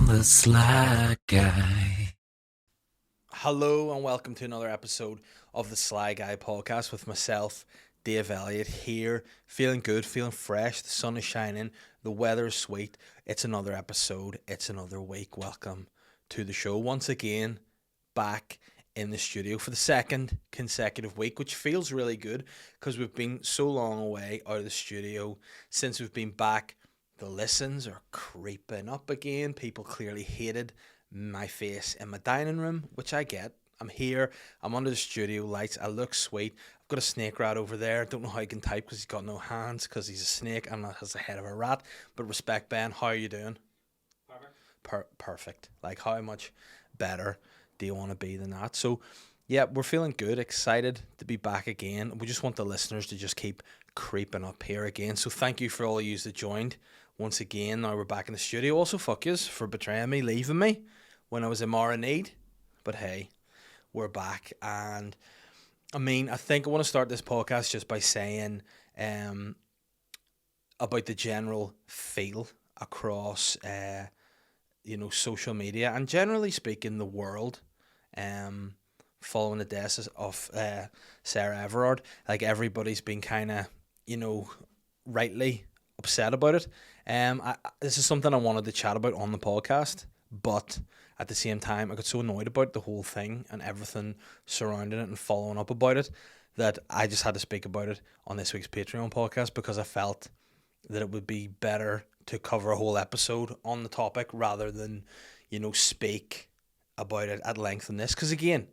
the Sly Guy. Hello and welcome to another episode of the Sly Guy podcast with myself, Dave Elliott, here, feeling good, feeling fresh. The sun is shining, the weather is sweet. It's another episode, it's another week. Welcome to the show once again, back in the studio for the second consecutive week, which feels really good because we've been so long away out of the studio since we've been back. The listens are creeping up again. People clearly hated my face in my dining room, which I get. I'm here, I'm under the studio lights, I look sweet. I've got a snake rat over there. Don't know how he can type because he's got no hands because he's a snake and has the head of a rat. But respect, Ben, how are you doing? Perfect. Like, how much better do you want to be than that? So, yeah, we're feeling good, excited to be back again. We just want the listeners to just keep creeping up here again. So thank you for all of you that joined once again. Now we're back in the studio. Also, fuck yous for betraying me, leaving me when I was in more need. But hey, we're back. And I mean, I think I want to start this podcast just by saying about the general feel across social media and generally speaking the world following the death of Sarah Everard. Like, everybody's been kind of, rightly upset about it. This is something I wanted to chat about on the podcast, but at the same time, I got so annoyed about the whole thing and everything surrounding it and following up about it that I just had to speak about it on this week's Patreon podcast because I felt that it would be better to cover a whole episode on the topic rather than, speak about it at length in this. Because again,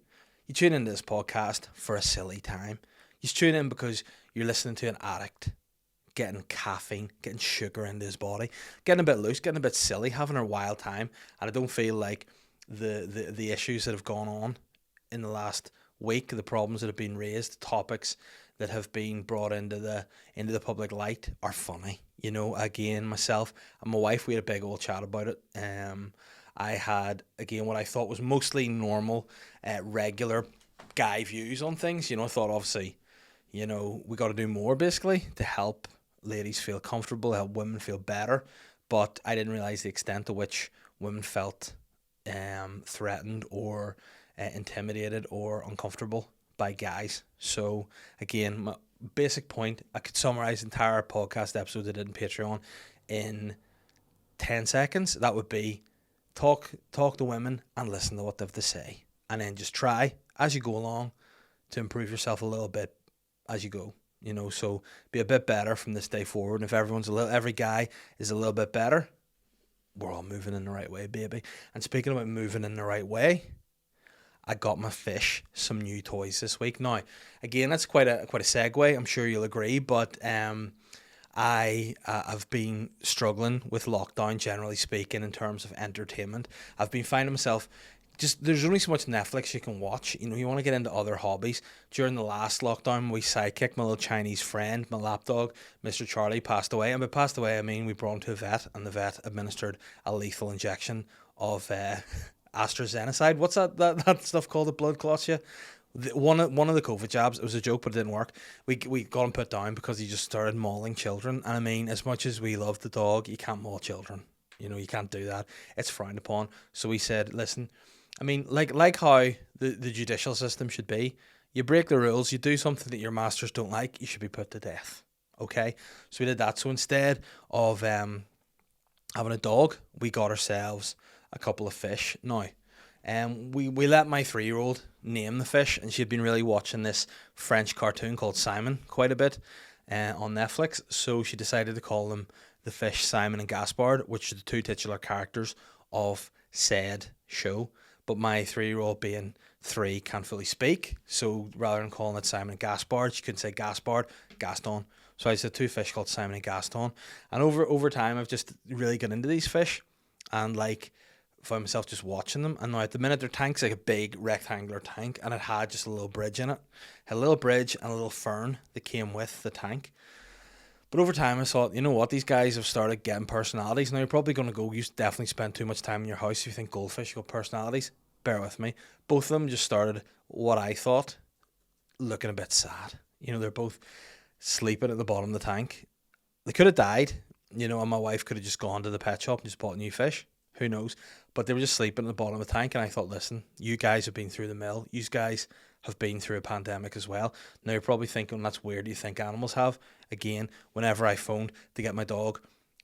you tune into this podcast for a silly time. You tune in because you're listening to an addict getting caffeine, getting sugar into his body, getting a bit loose, getting a bit silly, having a wild time. And I don't feel like the issues that have gone on in the last week, the problems that have been raised, the topics that have been brought into the public light are funny. Again, myself and my wife, we had a big old chat about it. I had, again, what I thought was mostly normal, regular guy views on things. I thought, obviously, we got to do more, basically, to help ladies feel comfortable, help women feel better. But I didn't realise the extent to which women felt threatened or intimidated or uncomfortable by guys. So, again, my basic point, I could summarise the entire podcast episode I did in Patreon in 10 seconds. That would be talk to women and listen to what they have to say. And then just try, as you go along, to improve yourself a little bit as you go. So be a bit better from this day forward. And if every guy is a little bit better, we're all moving in the right way, baby. And speaking about moving in the right way, I got my fish some new toys this week. Now, again, that's quite a segue. I'm sure you'll agree, but I have been struggling with lockdown, generally speaking, in terms of entertainment. I've been finding myself there's only so much Netflix you can watch. You want to get into other hobbies. During the last lockdown, we sidekicked my little Chinese friend, my lapdog, Mr. Charlie, passed away. And by passed away, I mean we brought him to a vet, and the vet administered a lethal injection of AstraZeneca. What's that stuff called that blood clots you? One of the COVID jabs. It was a joke, but it didn't work. We got him put down because he just started mauling children. And I mean, as much as we love the dog, you can't maul children. You can't do that. It's frowned upon. So we said, listen, I mean, like how the judicial system should be. You break the rules, you do something that your masters don't like, you should be put to death. Okay? So we did that. So instead of having a dog, we got ourselves a couple of fish. Now, we let my 3-year-old name the fish, and she'd been really watching this French cartoon called Simon quite a bit on Netflix. So she decided to call them the fish Simon and Gaspard, which are the two titular characters of said show. But my 3-year-old, being 3, can't fully speak. So rather than calling it Simon and Gaspard, she couldn't say Gaspard, Gaston. So I said 2 fish called Simon and Gaston. And over time, I've just really got into these fish and found myself just watching them. And now at the minute, their tank's like a big rectangular tank, and it had just a little bridge in it. It had a little bridge and a little fern that came with the tank. But over time, I thought, you know what, these guys have started getting personalities. Now, you're probably going to go, you definitely spend too much time in your house if you think goldfish got personalities. Bear with me. Both of them just started what I thought looking a bit sad. They're both sleeping at the bottom of the tank. They could have died, and my wife could have just gone to the pet shop and just bought new fish. Who knows? But they were just sleeping at the bottom of the tank, and I thought, listen, you guys have been through the mill. You guys have been through a pandemic as well. Now you're probably thinking, that's weird. Do you think animals have? Again, whenever I phoned to get my dog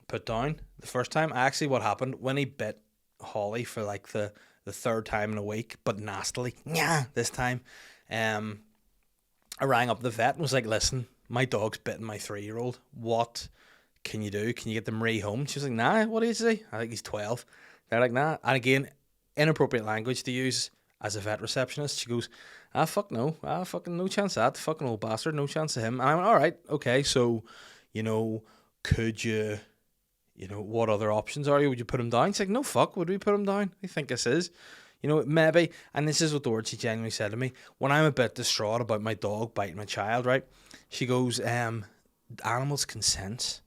put down the first time, what happened when he bit Holly for like the third time in a week, but nastily, yeah, this time, I rang up the vet and was like, listen, my dog's bitten my 3-year-old. What can you do? Can you get them rehomed? She was like, nah, what age is he? I think he's 12. They're like, nah. And again, inappropriate language to use as a vet receptionist. She goes, fuck no. Fucking no chance of that. Fucking old bastard, no chance of him. And I went, all right, okay, so, could you, what other options are you? Would you put him down? She's like, no, fuck, would we put him down? I think this is. Maybe, and this is what the word she genuinely said to me, when I'm a bit distraught about my dog biting my child, right? She goes, animals can sense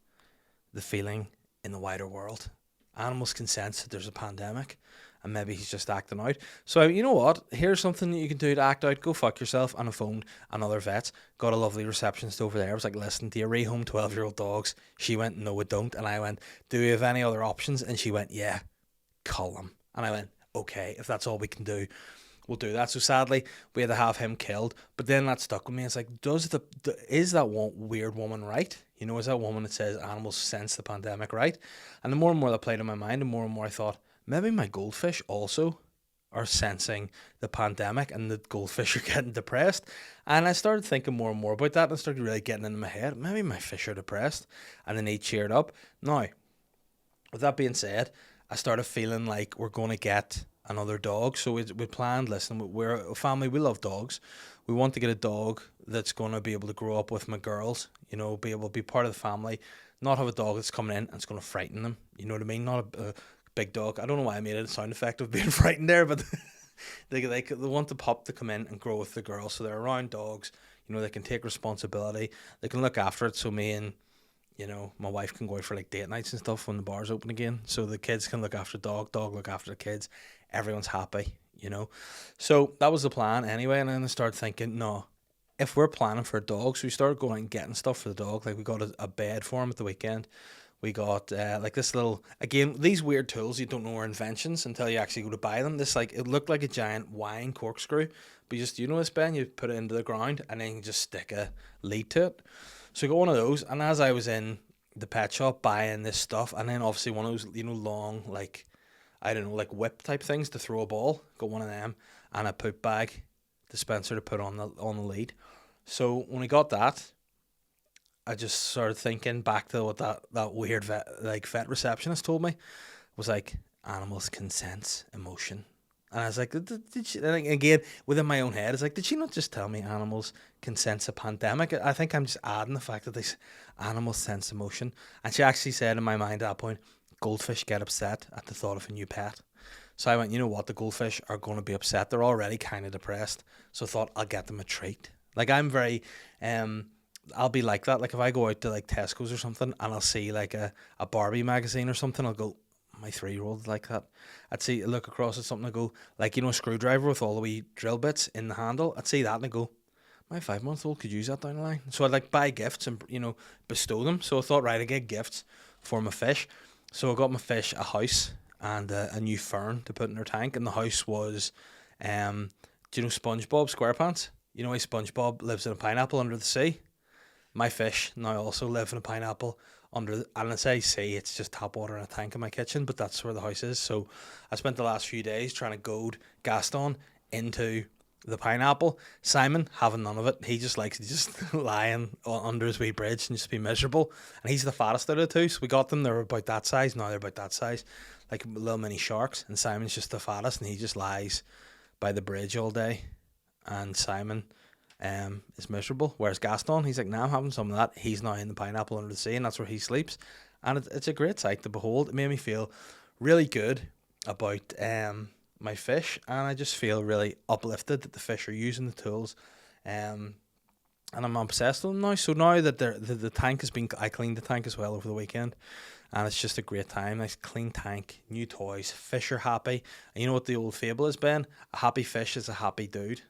the feeling in the wider world. Animals can sense that there's a pandemic, and maybe he's just acting out. So, you know what? Here's something that you can do to act out. Go fuck yourself. And I phoned another vet. Got a lovely receptionist over there. I was like, listen, do you rehome 12-year-old dogs? She went, no, we don't. And I went, do we have any other options? And she went, yeah, cull them. And I went, okay, if that's all we can do, we'll do that. So sadly, we had to have him killed. But then that stuck with me. It's like, is that one weird woman right? Is that woman that says animals sense the pandemic right? And the more and more that played in my mind, the more and more I thought, maybe my goldfish also are sensing the pandemic, and the goldfish are getting depressed. And I started thinking more and more about that, and I started really getting into my head, maybe my fish are depressed, and then they cheered up. Now, with that being said, I started feeling like we're going to get another dog. So we planned, listen, we're a family, we love dogs. We want to get a dog that's going to be able to grow up with my girls, be able to be part of the family, not have a dog that's coming in and it's going to frighten them. You know what I mean? Not a big dog. I don't know why I made it a sound effect of being frightened there, but they want the pup to come in and grow with the girls. So they're around dogs, they can take responsibility. They can look after it. So me and my wife can go out for like date nights and stuff when the bars open again. So the kids can look after dog look after the kids. Everyone's happy, So that was the plan anyway. And then I started thinking, no, if we're planning for a dog, so we started going and getting stuff for the dog. Like we got a bed for him at the weekend. We got like this little, again, these weird tools you don't know are inventions until you actually go to buy them. This, like, it looked like a giant wine corkscrew, but you just, this, Ben, you put it into the ground and then you just stick a lead to it. So I got one of those, and as I was in the pet shop buying this stuff, and then obviously one of those, long, like, I don't know, like whip type things to throw a ball, got one of them, and a poop bag dispenser to put on the lead. So when we got that, I just started thinking back to what that weird vet receptionist told me, was like, animals can sense emotion. And I was like, did she, and again, within my own head, it's like, did she not just tell me animals can sense a pandemic? I think I'm just adding the fact that these animals sense emotion. And she actually said in my mind at that point, goldfish get upset at the thought of a new pet. So I went, you know what, the goldfish are going to be upset. They're already kind of depressed. So I thought, I'll get them a treat. Like, I'm very, I'll be like that. Like, if I go out to like Tesco's or something and I'll see like a Barbie magazine or something, I'll go, my 3-year-old like that. I'd see, look across at something and go, like, a screwdriver with all the wee drill bits in the handle. I'd see that and I go, my 5-month-old could use that down the line. So I'd like buy gifts and, bestow them. So I thought, right, I get gifts for my fish. So I got my fish a house and a new fern to put in their tank. And the house was, do you know SpongeBob SquarePants? You know why SpongeBob lives in a pineapple under the sea? My fish now also live in a pineapple and I say sea, it's just tap water in a tank in my kitchen, but that's where the house is. So I spent the last few days trying to goad Gaston into the pineapple. Simon, having none of it. He just likes to just lying under his wee bridge and just be miserable. And he's the fattest out of the two. So we got them. They were about that size. Now they're about that size. Like little mini sharks. And Simon's just the fattest and he just lies by the bridge all day. And Simon is miserable. Whereas Gaston, he's like, nah, I'm having some of that. He's now in the pineapple under the sea and that's where he sleeps. And it's a great sight to behold. It made me feel really good about my fish, and I just feel really uplifted that the fish are using the tools, and I'm obsessed with them now. So now that the tank has been, I cleaned the tank as well over the weekend, and it's just a great time. Nice clean tank, new toys, fish are happy. And you know what the old fable is, Ben? A happy fish is a happy dude.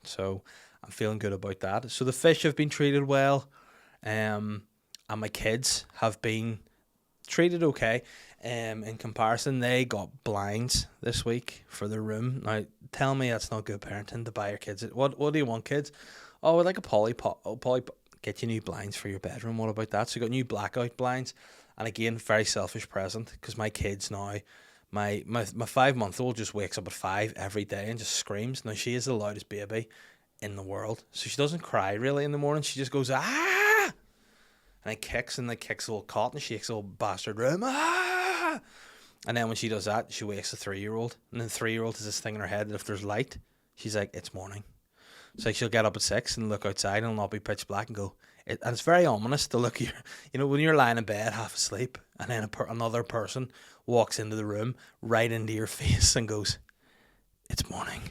So I'm feeling good about that. So the fish have been treated well, and my kids have been treated okay. In comparison, they got blinds this week for their room. Now, tell me that's not good parenting to buy your kids. What do you want, kids? Oh, we'd like a get you new blinds for your bedroom. What about that? So you got new blackout blinds, and again, very selfish present because my kids now, my 5-month-old just wakes up at 5 every day and just screams. Now she is the loudest baby in the world, so she doesn't cry really in the morning. She just goes ah, and it kicks and kicks the whole cot and shakes the whole bastard room ah. And then when she does that, she wakes the 3-year-old, and the 3-year-old has this thing in her head that if there's light, she's like, it's morning. So like she'll get up at 6 and look outside and it'll not be pitch black and go. And it's very ominous to look here. You know, when you're lying in bed half asleep and then another person walks into the room right into your face and goes, it's morning.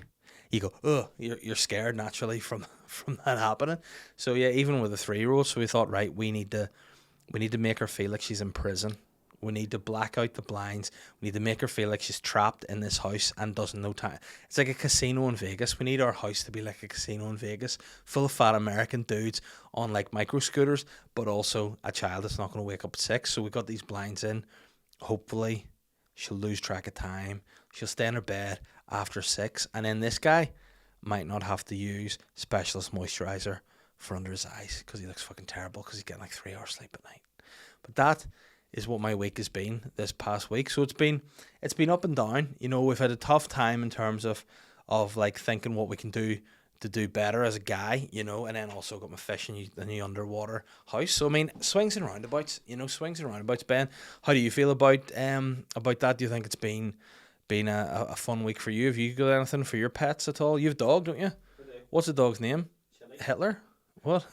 You go, oh, you're scared naturally from that happening. So yeah, even with a 3-year-old, so we thought, right, we need to make her feel like she's in prison. We need to black out the blinds. We need to make her feel like she's trapped in this house and doesn't know time. It's like a casino in Vegas. We need our house to be like a casino in Vegas, full of fat American dudes on like micro scooters, but also a child that's not going to wake up at 6. So we got these blinds in. Hopefully, she'll lose track of time. She'll stay in her bed after 6, and then this guy might not have to use specialist moisturizer for under his eyes because he looks fucking terrible because he's getting like 3 hours sleep at night. But that is what my week has been this past week. So it's been up and down. You know, we've had a tough time in terms of like thinking what we can do to do better as a guy, you know, and then also got my fishing, the new underwater house. So I mean, swings and roundabouts, you know, swings and roundabouts. Ben, how do you feel about that? Do you think it's been a fun week for you? Have you got anything for your pets at all? You have a dog, don't you? What's the dog's name? Chili. Hitler? What?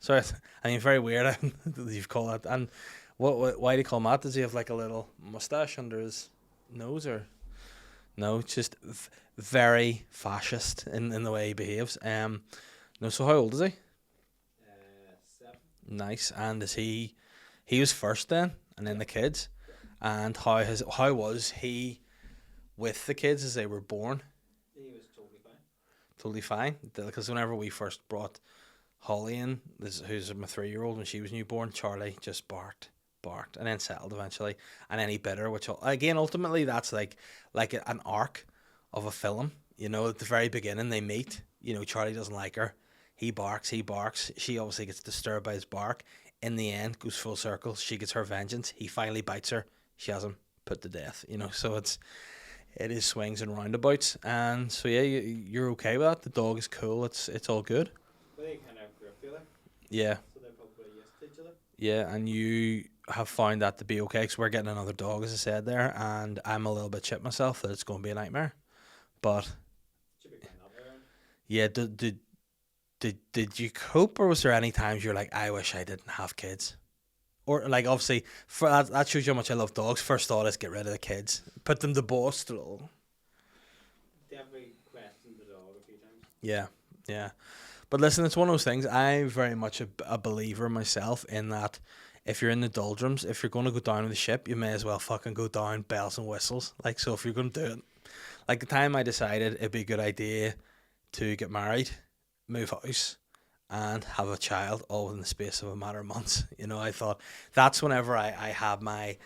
Sorry, I mean, very weird. You've called that. And why do you call him that? Does he have like a little mustache under his nose, or no? Just very fascist in the way he behaves. No. So how old is he? 7. Nice. And is he was first then, and then the kids. And how was he with the kids as they were born? He was totally fine. Totally fine. Because whenever we first brought Holly in, who's my 3-year-old, when she was newborn, Charlie just barked, and then settled eventually, and then he bit her, which again ultimately that's like an arc of a film. You know, at the very beginning they meet. You know, Charlie doesn't like her. He barks. She obviously gets disturbed by his bark. In the end, goes full circle. She gets her vengeance. He finally bites her. She has him put to death. You know, so it is swings and roundabouts. And so yeah, you're okay with that. The dog is cool. It's all good. Well, they kind of grew up together. Yeah. So they're probably used to each other. Yeah, and you have found that to be okay, because we're getting another dog, as I said there, and I'm a little bit shit myself that it's going to be a nightmare. But Should be fine up there. yeah, did you cope, or was there any times you're like, I wish I didn't have kids? Or like, obviously, for that shows you how much I love dogs. First thought is get rid of the kids, put them to boss. Definitely questioned the dog a few times. Yeah. But listen, it's one of those things. I'm very much a believer myself in that if you're in the doldrums, if you're going to go down with the ship, you may as well fucking go down bells and whistles. Like, so if you're going to do it, like the time I decided it'd be a good idea to get married, move house, and have a child all within the space of a matter of months. You know, I thought that's whenever I had my,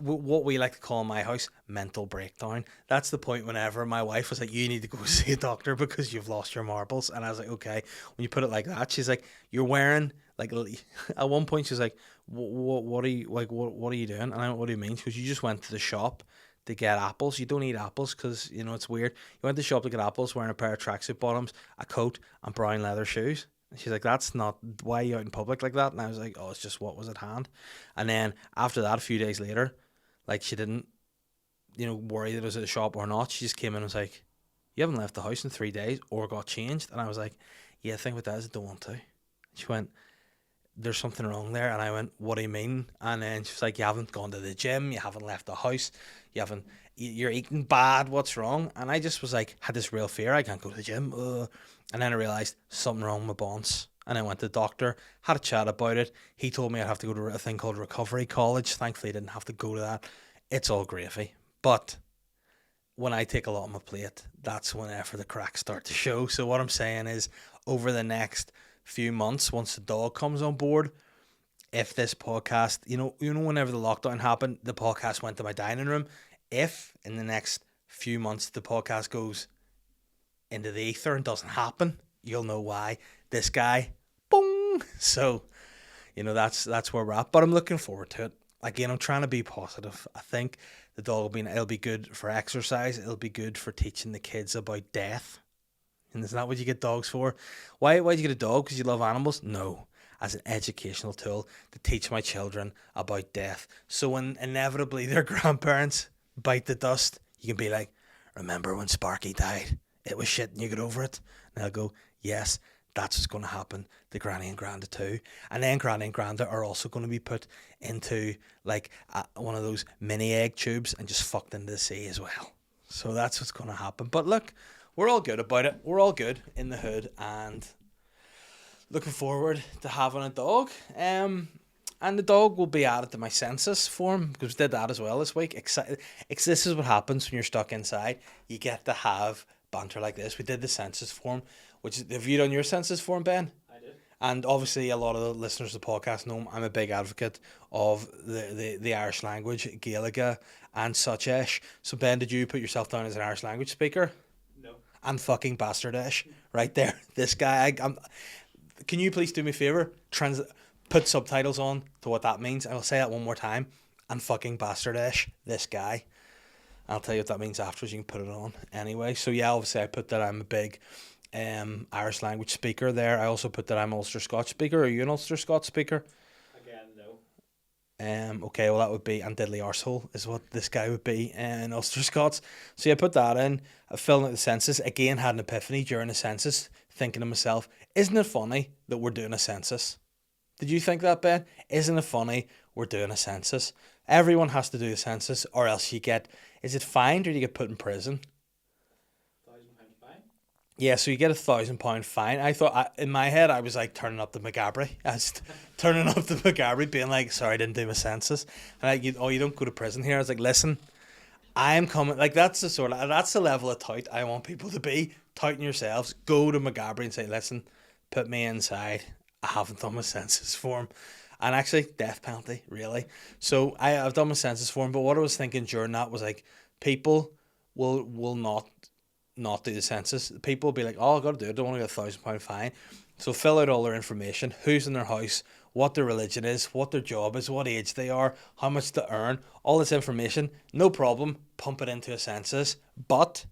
what we like to call in my house, mental breakdown. That's the point whenever my wife was like, you need to go see a doctor because you've lost your marbles. And I was like, okay. When you put it like that, she's like, you're wearing, like, at one point she's like, what are you, like, what are you doing? And I went, what do you mean? She goes, you just went to the shop to get apples. You don't eat apples because, you know, it's weird. You went to the shop to get apples wearing a pair of tracksuit bottoms, a coat, and brown leather shoes. And she's like, that's not, why are you out in public like that? And I was like, oh, it's just what was at hand. And then after that, a few days later, like, she didn't, you know, worry that it was at the shop or not. She just came in and was like, you haven't left the house in 3 days or got changed. And I was like, yeah, the thing with that is I don't want to. She went, there's something wrong there. And I went, what do you mean? And then she was like, you haven't gone to the gym, you haven't left the house, you're eating bad, what's wrong? And I just was like, had this real fear, I can't go to the gym. And then I realised something wrong with my bones. And I went to the doctor, had a chat about it. He told me I'd have to go to a thing called recovery college. Thankfully I didn't have to go to that. It's all gravy. But when I take a lot on my plate, that's whenever the cracks start to show. So what I'm saying is, over the next few months, once the dog comes on board, if this podcast, whenever the lockdown happened, the podcast went to my dining room. If in the next few months the podcast goes into the ether and doesn't happen, you'll know why. This guy, boom. So, that's where we're at. But I'm looking forward to it. Again, I'm trying to be positive. I think the dog it'll be good for exercise. It'll be good for teaching the kids about death. And isn't that what you get dogs for? Why do you get a dog? Because you love animals? No. As an educational tool to teach my children about death. So when inevitably their grandparents bite the dust, you can be like, remember when Sparky died? It was shit and you got over it. And they'll go, yes, that's what's going to happen to Granny and Granda too. And then Granny and Granda are also going to be put into like one of those mini egg tubes and just fucked into the sea as well. So that's what's going to happen. But look, we're all good about it. We're all good in the hood and looking forward to having a dog. And the dog will be added to my census form because we did that as well this week. This is what happens when you're stuck inside. You get to have banter like this. We did the census form. Have you done your census form, Ben? I did. And obviously a lot of the listeners of the podcast know I'm a big advocate of the Irish language, Gaeilge and such ish. So Ben, did you put yourself down as an Irish language speaker? No. And fucking bastardish right there. This guy, can you please do me a favour? Put subtitles on to what that means. I'll say that one more time. And fucking bastardish, this guy. I'll tell you what that means afterwards. You can put it on anyway. So yeah, obviously I put that I'm a big Irish language speaker there. I also put that I'm an Ulster Scots speaker. Are you an Ulster Scots speaker? Again, no. Okay, well that would be Diddley arsehole is what this guy would be in Ulster Scots. So yeah, I put that in. I filled out the census. Again, had an epiphany during the census, thinking to myself, isn't it funny that we're doing a census? Did you think that, Ben? Isn't it funny we're doing a census? Everyone has to do the census or else you get, is it fined or do you get put in prison? £1,000 fine. Yeah, so you get £1,000 fine. I thought, in my head, I was like turning up the McGabry. I was turning up the McGabry, being like, sorry, I didn't do my census. And like, you don't go to prison here. I was like, listen, I'm coming. Like, that's the level of tout I want people to be. Touting yourselves. Go to McGabry and say, listen, put me inside. I haven't done my census form. And actually, death penalty, really. So I've done my census form, but what I was thinking during that was like, people will not do the census. People will be like, oh, I've got to do it. I don't want to get £1,000 fine. So fill out all their information, who's in their house, what their religion is, what their job is, what age they are, how much to earn, all this information, no problem, pump it into a census, but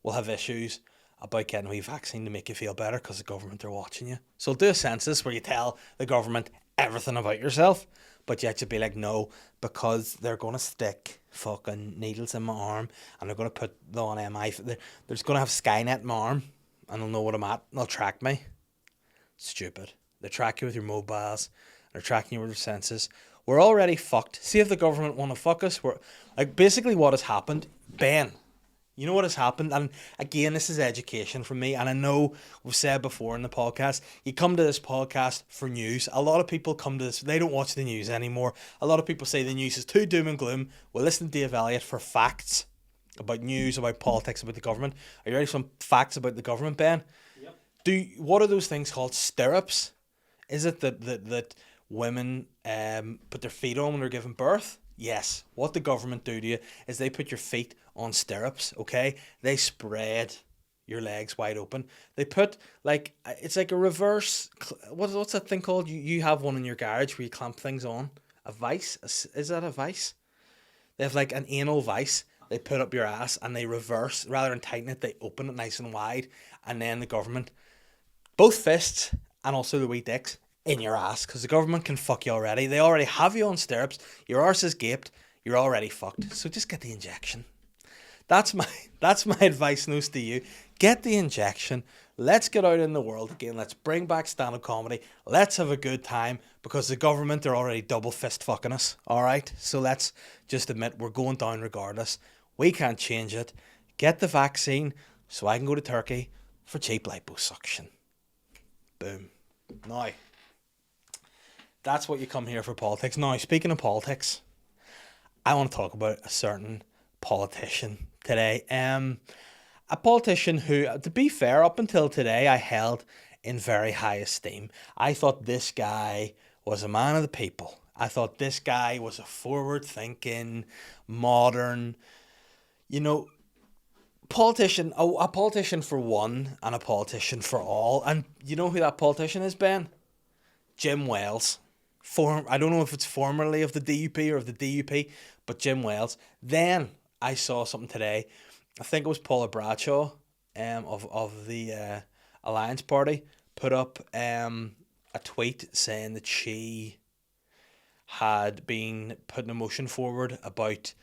we'll have issues about getting a wee vaccine to make you feel better because the government are watching you. So do a census where you tell the government everything about yourself, but yet you'd be like, no, because they're going to stick fucking needles in my arm and they're going to put the on MI. They're just going to have Skynet in my arm and they'll know what I'm at and they'll track me. Stupid. They track you with your mobiles. They're tracking you with your senses. We're already fucked. See if the government want to fuck us. We're like, basically what has happened, Ben, you know what has happened? And again, this is education from me. And I know we've said before in the podcast, you come to this podcast for news. A lot of people come to this, they don't watch the news anymore. A lot of people say the news is too doom and gloom. We'll listen to Dave Elliott for facts about news, about politics, about the government. Are you ready for some facts about the government, Ben? Yep. What are those things called? Stirrups? Is it that women put their feet on when they're giving birth? Yes. What the government do to you is they put your feet on stirrups, okay? They spread your legs wide open. They put, like, it's like a reverse, what's that thing called? You have one in your garage where you clamp things on. A vice? Is that a vice? They have like an anal vice. They put up your ass and they reverse, rather than tighten it, they open it nice and wide. And then the government, both fists and also the wee dicks, in your ass, because the government can fuck you already. They already have you on stirrups. Your arse is gaped. You're already fucked. So just get the injection. That's my advice, news to you. Get the injection. Let's get out in the world again. Let's bring back stand-up comedy. Let's have a good time, because the government are already double fist fucking us. All right? So let's just admit we're going down regardless. We can't change it. Get the vaccine so I can go to Turkey for cheap liposuction. Boom. Now, that's what you come here for, politics. Now, speaking of politics, I want to talk about a certain politician today. A politician who, to be fair, up until today, I held in very high esteem. I thought this guy was a man of the people. I thought this guy was a forward-thinking, modern, politician, a politician for one and a politician for all. And you know who that politician is, Ben? Jim Wells. I don't know if it's formerly of the DUP or of the DUP, but Jim Wells. Then I saw something today. I think it was Paula Bradshaw, of the Alliance Party, put up a tweet saying that she had been putting a motion forward about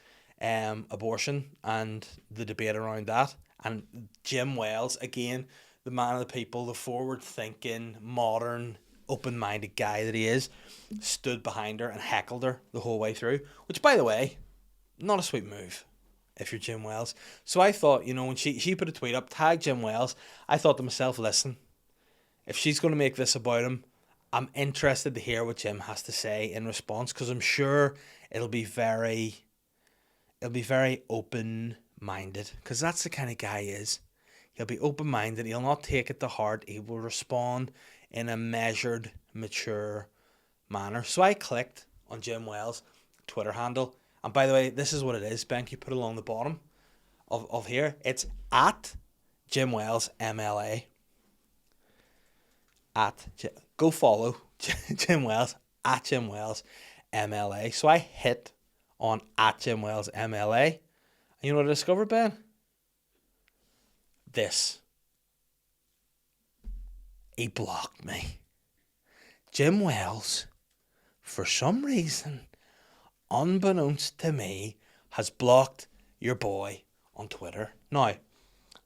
abortion and the debate around that. And Jim Wells, again, the man of the people, the forward-thinking, modern, open-minded guy that he is, stood behind her and heckled her the whole way through. Which, by the way, not a sweet move if you're Jim Wells. So I thought, when she put a tweet up, tag Jim Wells, I thought to myself, listen, if she's going to make this about him, I'm interested to hear what Jim has to say in response, because I'm sure it'll be very open-minded, because that's the kind of guy he is. He'll be open-minded. He'll not take it to heart. He will respond in a measured, mature manner. So I clicked on Jim Wells' Twitter handle. And by the way, this is what it is, Ben. You put it along the bottom of here. It's at Jim Wells MLA. Go follow Jim Wells at Jim Wells MLA. So I hit on at Jim Wells MLA. And you know what I discovered, Ben? This. He blocked me. Jim Wells, for some reason, unbeknownst to me, has blocked your boy on Twitter. Now,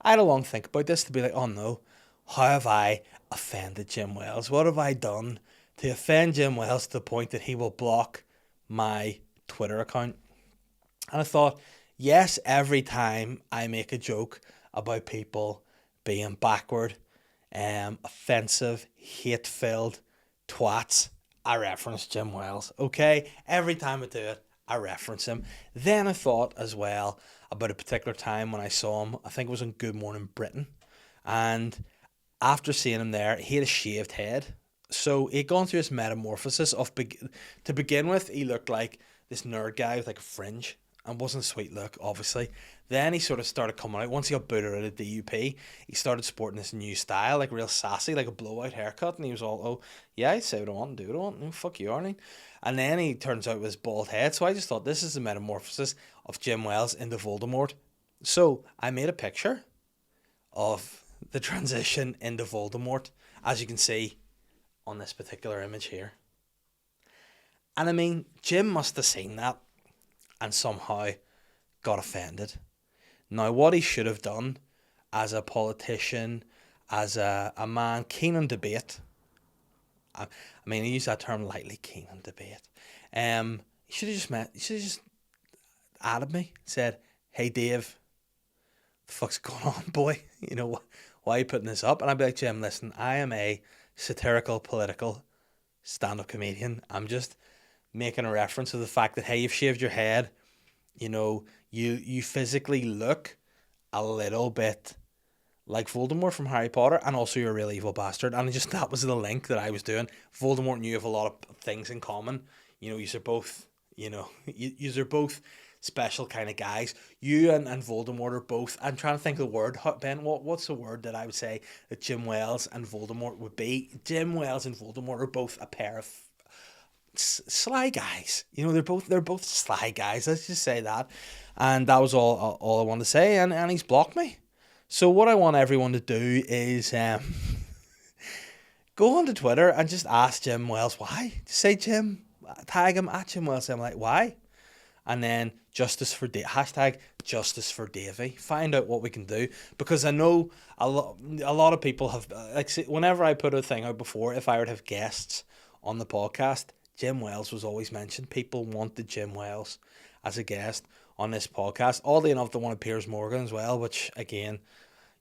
I had a long think about this to be like, oh no, how have I offended Jim Wells? What have I done to offend Jim Wells to the point that he will block my Twitter account? And I thought, yes, every time I make a joke about people being backward, offensive, hate-filled twats, I reference Jim Wells, okay? Every time I do it, I reference him. Then I thought as well about a particular time when I saw him, I think it was on Good Morning Britain, and after seeing him there, he had a shaved head. So he'd gone through this metamorphosis of, to begin with, he looked like this nerd guy with like a fringe, and wasn't a sweet look, obviously. Then he sort of started coming out. Once he got booted out of DUP, he started sporting this new style, like real sassy, like a blowout haircut. And he was all, oh, yeah, I say what I want and do what I want. No, fuck you, Arnie. And then he turns out with his bald head. So I just thought, this is the metamorphosis of Jim Wells into Voldemort. So I made a picture of the transition into Voldemort, as you can see on this particular image here. And I mean, Jim must have seen that and somehow got offended. Now, what he should have done as a politician, as a man keen on debate, I mean, I use that term lightly, keen on debate. He should have just added me, said, hey Dave, the fuck's going on, boy? You know, why are you putting this up? And I'd be like, Jim, listen, I am a satirical, political stand-up comedian. I'm just making a reference to the fact that, hey, you've shaved your head, you physically look a little bit like Voldemort from Harry Potter, and also you're a real evil bastard. And just that was the link that I was doing. Voldemort and you have a lot of things in common. You're both, you're both special kind of guys. You and Voldemort are both, I'm trying to think of the word, Ben, what's the word that I would say that Jim Wells and Voldemort would be? Jim Wells and Voldemort are both a pair of sly guys. They're both sly guys, let's just say that. And that was all I wanted to say, and he's blocked me. So what I want everyone to do is go onto Twitter and just ask Jim Wells why. Just say Jim, tag him at Jim Wells. I'm like, why? And then hashtag justice for Davey. Find out what we can do, because I know a lot of people have, whenever I put a thing out before, if I would have guests on the podcast, Jim Wells was always mentioned. People wanted Jim Wells as a guest on this podcast. Oddly enough, they wanted Piers Morgan as well, which again,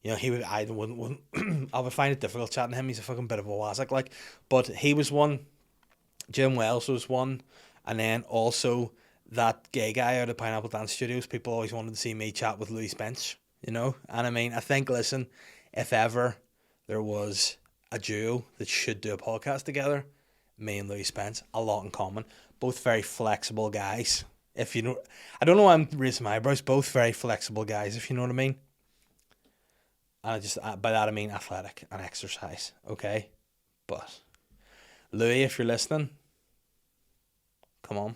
I would find it difficult chatting to him. He's a fucking bit of a wazzock, but he was one. Jim Wells was one, and then also that gay guy out of Pineapple Dance Studios. People always wanted to see me chat with Louis Spence, And I mean, I think, listen, if ever there was a duo that should do a podcast together, me and Louis Spence, a lot in common. Both very flexible guys. If you know, I don't know why I'm raising my eyebrows. Both very flexible guys, if you know what I mean. And by that I mean athletic and exercise, okay? But Louis, if you're listening, come on.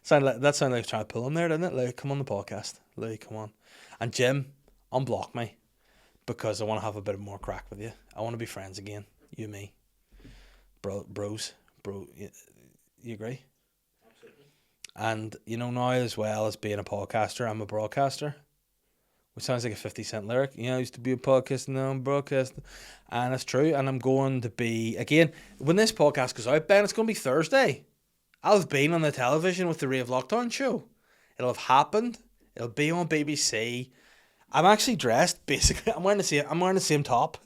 That sounded like trying to pull him there, didn't it? Louis, come on the podcast. Louis, come on. And Jim, unblock me because I want to have a bit more crack with you. I want to be friends again, you and me. Bros. You agree? Absolutely. And you know, now as well as being a podcaster, I'm a broadcaster. Which sounds like a 50 Cent lyric. You know, I used to be a podcaster, now I'm broadcasting. And it's true. And I'm going to be, again, when this podcast goes out, Ben, it's going to be Thursday. I'll have been on the television with the Ray of Lockdown show. It'll have happened. It'll be on BBC. I'm actually dressed, basically. I'm wearing the same top.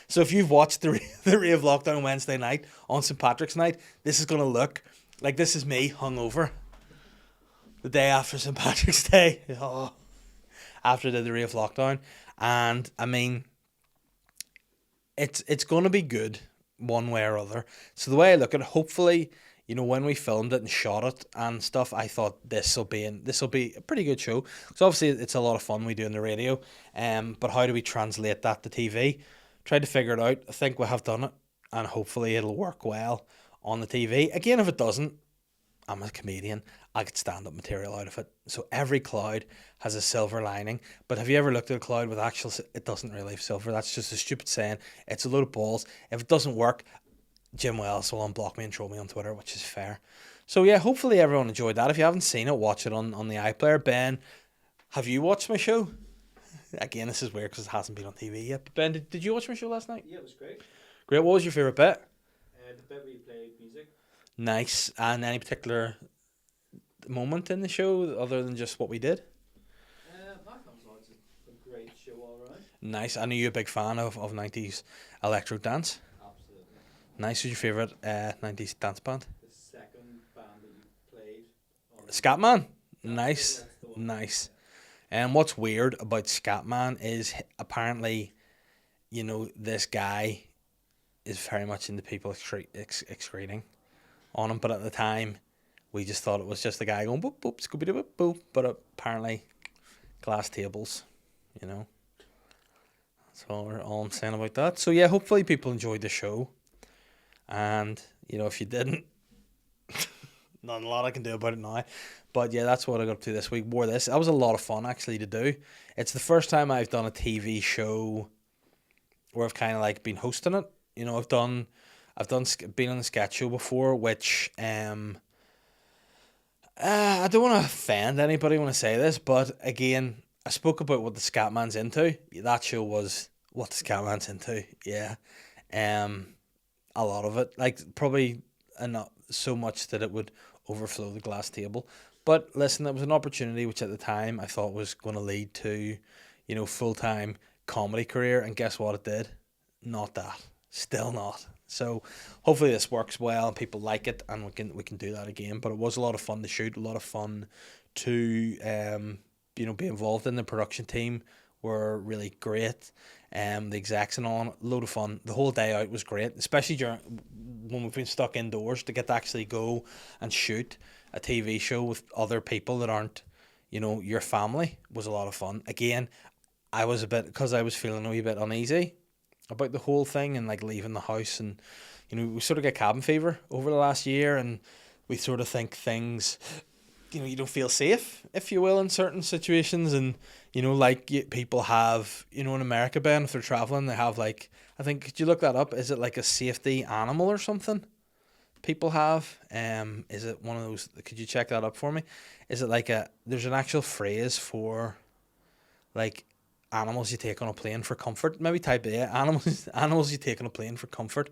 So if you've watched the Ray of Lockdown Wednesday night on St. Patrick's night, this is going to look like this is me hungover. The day after St. Patrick's Day. Oh. After the Ray of Lockdown, and I mean, it's going to be good one way or other. So the way I look at it, hopefully, you know, when we filmed it and shot it and stuff, I thought this will be a pretty good show. So obviously it's a lot of fun we do on the radio, but how do we translate that to TV? Tried to figure it out. I think we have done it, and hopefully it'll work well on the TV. Again, if it doesn't, I'm a comedian. I could stand up material out of it. So every cloud has a silver lining. But have you ever looked at a cloud with actual... It doesn't really have silver. That's just a stupid saying. It's a load of balls. If it doesn't work, Jim Wells will unblock me and troll me on Twitter, which is fair. So yeah, hopefully everyone enjoyed that. If you haven't seen it, watch it on the iPlayer. Ben, have you watched my show? Again, this is weird because it hasn't been on TV yet. But Ben, did you watch my show last night? Yeah, it was great. Great. What was your favourite bit? The bit where you played music. Nice. And any particular moment in the show other than just what we did? That comes on. It's a great show all around. Nice. I know you're a big fan of 90s electro dance. Absolutely. Nice. Who's your favourite 90s dance band? The second band that you played. Scatman. Nice. That's the one. Nice. And what's weird about Scatman is apparently, you know, this guy is very much into people excreting on him, but at the time we just thought it was just a guy going boop boop scooby doo boop boop, but apparently glass tables, you know. That's all I'm saying about that. So yeah, hopefully people enjoyed the show, and you know, if you didn't, not a lot I can do about it now. But yeah, that's what I got up to this week. Wore this. That was a lot of fun actually to do. It's the first time I've done a TV show where I've kind of like been hosting it. You know, I've been on the sketch show before, which I don't want to offend anybody when I say this, but again, I spoke about what the Scatman's into. That show was what the Scatman's into. Yeah, a lot of it, like probably not so much that it would overflow the glass table. But listen, it was an opportunity which at the time I thought was going to lead to, you know, full-time comedy career, and guess what it did? Not that. Still not. So hopefully this works well and people like it, and we can do that again. But it was a lot of fun to shoot, a lot of fun to you know, be involved in. The production team were really great. The execs and all, load of fun. The whole day out was great, especially during when we've been stuck indoors, to get to actually go and shoot a TV show with other people that aren't, you know, your family was a lot of fun. Again, I was feeling a wee bit uneasy about the whole thing and like leaving the house, and you know, we sort of get cabin fever over the last year, and we sort of think things, you know, you don't feel safe, if you will, in certain situations. And you know, like people have, you know, in America, Ben, if they're traveling, they have like, I think, could you look that up? Is it like a safety animal or something people have? Is it one of those? Could you check that up for me? Is it like there's an actual phrase for like animals you take on a plane for comfort? Maybe type A, animals you take on a plane for comfort.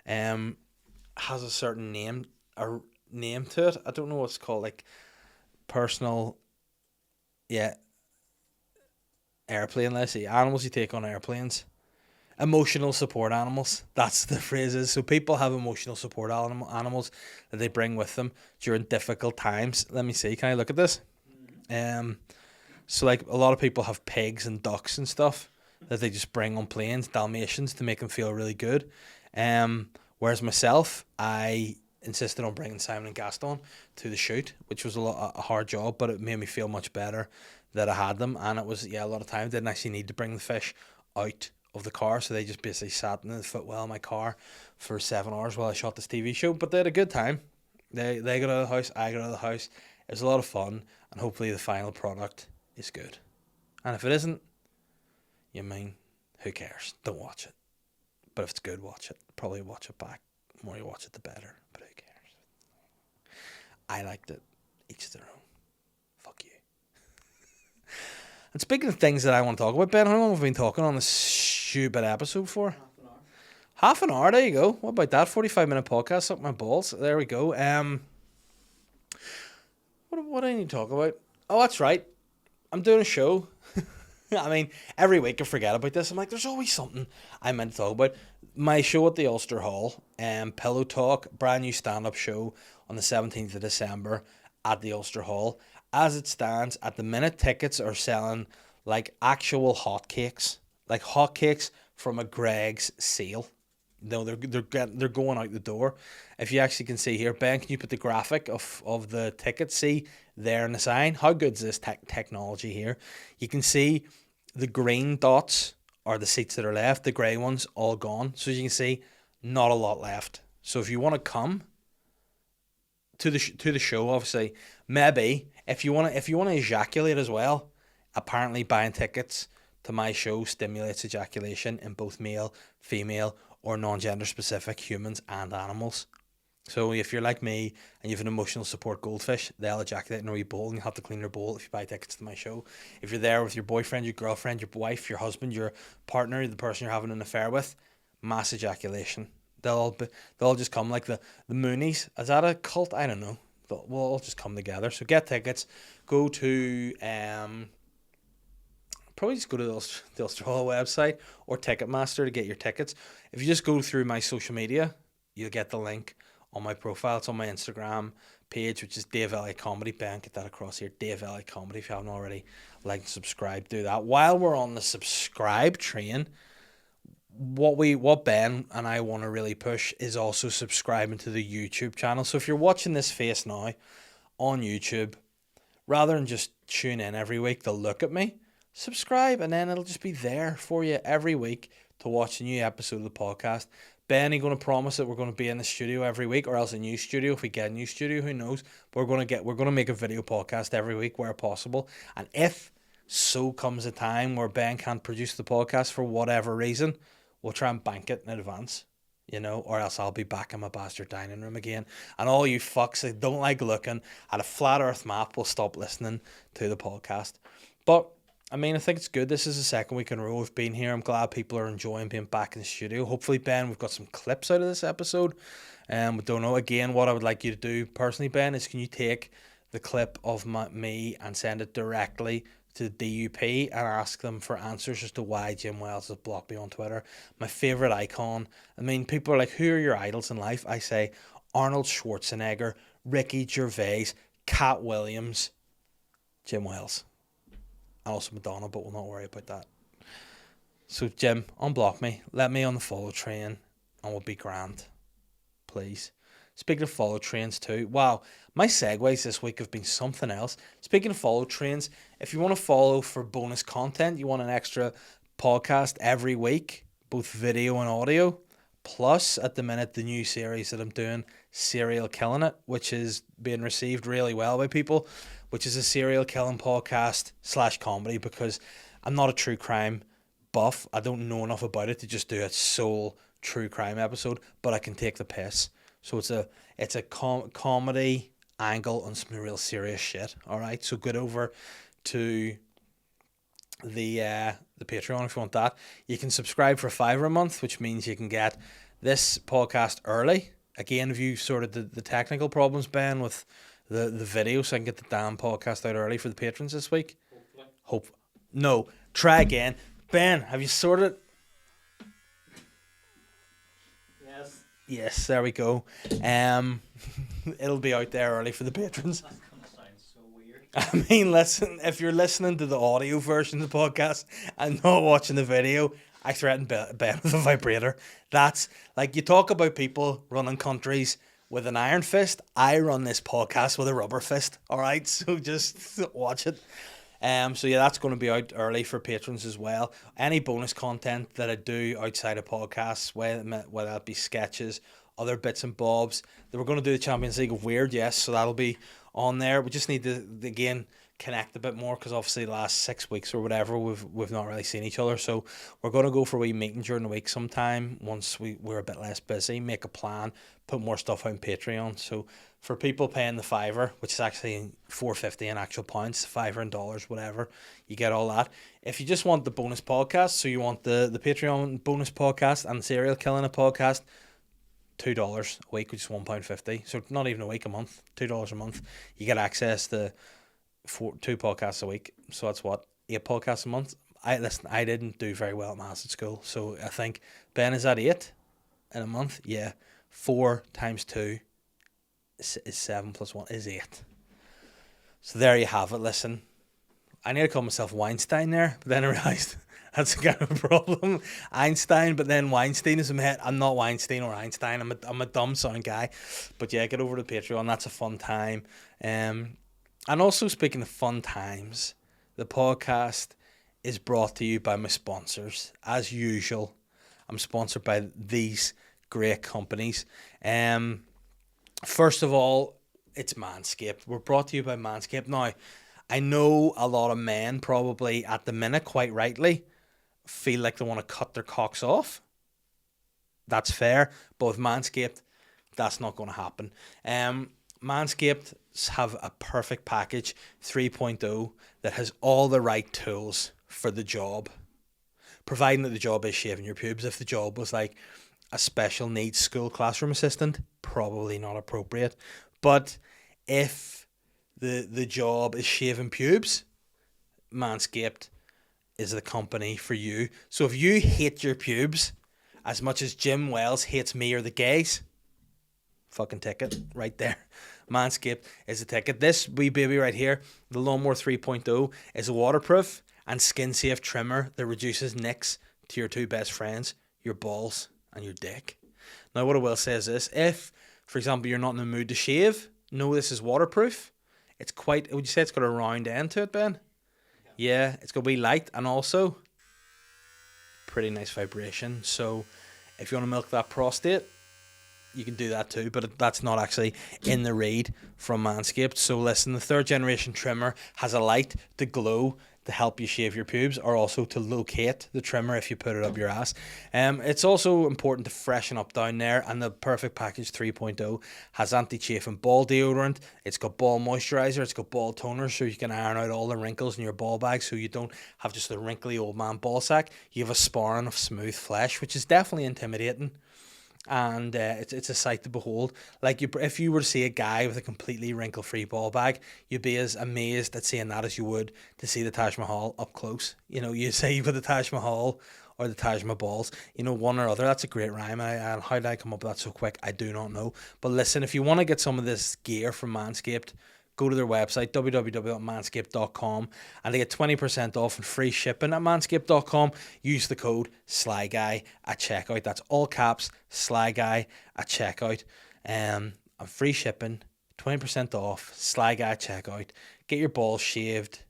Has a certain name to it. I don't know what it's called, like personal, yeah, airplane. Let's see, animals you take on airplanes. Emotional support animals. That's the phrase is. So people have emotional support animals that they bring with them during difficult times. Let me see. Can I look at this? So like a lot of people have pigs and ducks and stuff that they just bring on planes, Dalmatians, to make them feel really good. Where Whereas myself, I insisted on bringing Simon and Gaston to the shoot, which was a hard job, but it made me feel much better that I had them. And it was, a lot of time. Didn't actually need to bring the fish out of the car, so they just basically sat in the footwell of my car for 7 hours while I shot this TV show. But they had a good time. They got out of the house, I got out of the house. It was a lot of fun, and hopefully the final product is good. And if it isn't, who cares? Don't watch it. But if it's good, watch it. Probably watch it back. The more you watch it, the better. But who cares? I liked it. Each their own. Fuck you. And speaking of things that I want to talk about, Ben, how long have we been talking on this stupid episode for? Half an hour. Half an hour, there you go. What about that? 45-minute podcast, up my balls. There we go. What do I need to talk about? Oh, that's right. I'm doing a show. I mean, every week I forget about this. I'm like, there's always something I meant to talk about. My show at the Ulster Hall, Pillowtalk, brand new stand-up show on the 17th of December at the Ulster Hall. As it stands, at the minute, tickets are selling like actual hotcakes. Like hotcakes from a Greg's sale. No, they're going out the door. If you actually can see here, Ben, can you put the graphic of the ticket? See there in the sign. How good is this technology here? You can see the green dots are the seats that are left. The grey ones all gone. So as you can see, not a lot left. So if you want to come to the show, obviously, maybe if you want to ejaculate as well. Apparently, buying tickets to my show stimulates ejaculation in both male, female, or non-gender specific humans and animals. So if you're like me and you have an emotional support goldfish, they'll ejaculate in a wee bowl and you have to clean their bowl if you buy tickets to my show. If you're there with your boyfriend, your girlfriend, your wife, your husband, your partner, the person you're having an affair with, mass ejaculation. They'll all just come like the Moonies. Is that a cult? I don't know. We'll all just come together. So get tickets. Go to probably just go to the Ulster Hall website or Ticketmaster to get your tickets. If you just go through my social media, you'll get the link on my profile. It's on my Instagram page, which is Dave Elliott Comedy. Ben, get that across here. Dave Elliott Comedy. If you haven't already liked and subscribed, do that. While we're on the subscribe train, what Ben and I want to really push is also subscribing to the YouTube channel. So if you're watching this face now on YouTube, rather than just tune in every week to look at me, subscribe, and then it'll just be there for you every week to watch a new episode of the podcast. Ben, are you going to promise that we're going to be in the studio every week, or else a new studio? If we get a new studio, who knows? But we're going to make a video podcast every week where possible. And if so comes a time where Ben can't produce the podcast for whatever reason, we'll try and bank it in advance, or else I'll be back in my bastard dining room again. And all you fucks that don't like looking at a flat earth map will stop listening to the podcast. But I think it's good. This is the second week in a row we've been here. I'm glad people are enjoying being back in the studio. Hopefully, Ben, we've got some clips out of this episode. We don't know. Again, what I would like you to do personally, Ben, is can you take the clip of me and send it directly to the DUP and ask them for answers as to why Jim Wells has blocked me on Twitter. My favourite icon. People are like, who are your idols in life? I say Arnold Schwarzenegger, Ricky Gervais, Cat Williams, Jim Wells. And also Madonna, but we'll not worry about that. So, Jim, unblock me. Let me on the follow train, and we'll be grand. Please. Speaking of follow trains too, wow, my segues this week have been something else. Speaking of follow trains, if you want to follow for bonus content, you want an extra podcast every week, both video and audio, plus at the minute the new series that I'm doing, Serial Killing It, which is being received really well by people, which is a serial killing podcast / comedy, because I'm not a true crime buff. I don't know enough about it to just do a sole true crime episode, but I can take the piss. So it's a comedy angle on some real serious shit. All right, so get over to the Patreon if you want that. You can subscribe for $5 a month, which means you can get this podcast early. Again, if you sorted the technical problems, Ben, with the video, so I can get the damn podcast out early for the patrons this week. Hopefully. No, try again. Ben, have you sorted? Yes. Yes, there we go. It'll be out there early for the patrons. That's gonna sound so weird. I mean, listen, if you're listening to the audio version of the podcast and not watching the video, I threatened Ben with a vibrator. That's like, you talk about people running countries with an iron fist. I run this podcast with a rubber fist. All right, so just watch it. So yeah, that's going to be out early for patrons as well. Any bonus content that I do outside of podcasts, whether that be sketches, other bits and bobs. That we're going to do the Champions League of Weird, yes, so that'll be on there. We just need to again connect a bit more, because obviously the last 6 weeks or whatever we've not really seen each other. So we're going to go for a wee meeting during the week sometime once we're a bit less busy. Make a plan, put more stuff on Patreon. So for people paying the $5, which is actually $4.50 in actual pounds, $5 in dollars, whatever, you get all that. If you just want the bonus podcast, so you want the Patreon bonus podcast and serial killing a podcast, $2 a week, which is £1.50. So not even a week, a month. $2 a month. You get access to 2 podcasts a week. So that's what, 8 podcasts a month. I didn't do very well at maths at school, so I think Ben is at 8 in a month. Yeah, 4 times 2 is 7 plus 1 is 8. So there you have it. Listen, I need to call myself Weinstein there, but then I realised that's kind of a problem. Einstein, but then Weinstein is in my head. I'm not Weinstein or Einstein. I'm a dumb sound guy. But yeah, get over to Patreon. That's a fun time. And also, speaking of fun times, the podcast is brought to you by my sponsors. As usual, I'm sponsored by these great companies. First of all, it's Manscaped. We're brought to you by Manscaped. Now, I know a lot of men probably at the minute, quite rightly, feel like they want to cut their cocks off. That's fair. But with Manscaped, that's not going to happen. Manscaped have a perfect package 3.0 that has all the right tools for the job, providing that the job is shaving your pubes. If the job was like a special needs school classroom assistant, probably not appropriate. But if the job is shaving pubes, Manscaped is the company for you. So if you hate your pubes as much as Jim Wells hates me or the gays, fucking ticket right there. Manscaped is the ticket. This wee baby right here, the Lawnmower 3.0, is a waterproof and skin-safe trimmer that reduces nicks to your 2 best friends, your balls and your dick. Now, what I will say is this. If, for example, you're not in the mood to shave, know this is waterproof. It's quite, would you say it's got a round end to it, Ben? Yeah, it's going to be light and also pretty nice vibration. So if you want to milk that prostate, you can do that too, but that's not actually in the read from Manscaped. So listen, the 3rd generation trimmer has a light to glow to help you shave your pubes, or also to locate the trimmer if you put it up your ass. It's also important to freshen up down there, and the Perfect Package 3.0 has anti-chafing ball deodorant. It's got ball moisturizer. It's got ball toner, so you can iron out all the wrinkles in your ball bag, so you don't have just a wrinkly old man ball sack. You have a sporran of smooth flesh, which is definitely intimidating. And it's a sight to behold. Like, if you were to see a guy with a completely wrinkle-free ball bag, you'd be as amazed at seeing that as you would to see the Taj Mahal up close. You know, you say you've got the Taj Mahal or the Taj Mahals, you know, one or other. That's a great rhyme. And how did I come up with that so quick? I do not know. But listen, if you want to get some of this gear from Manscaped, go to their website, www.manscaped.com, and they get 20% off and free shipping at manscaped.com. Use the code SLYGUY at checkout. That's all caps, SLYGUY at checkout. And free shipping, 20% off, SLYGUY at checkout. Get your balls shaved,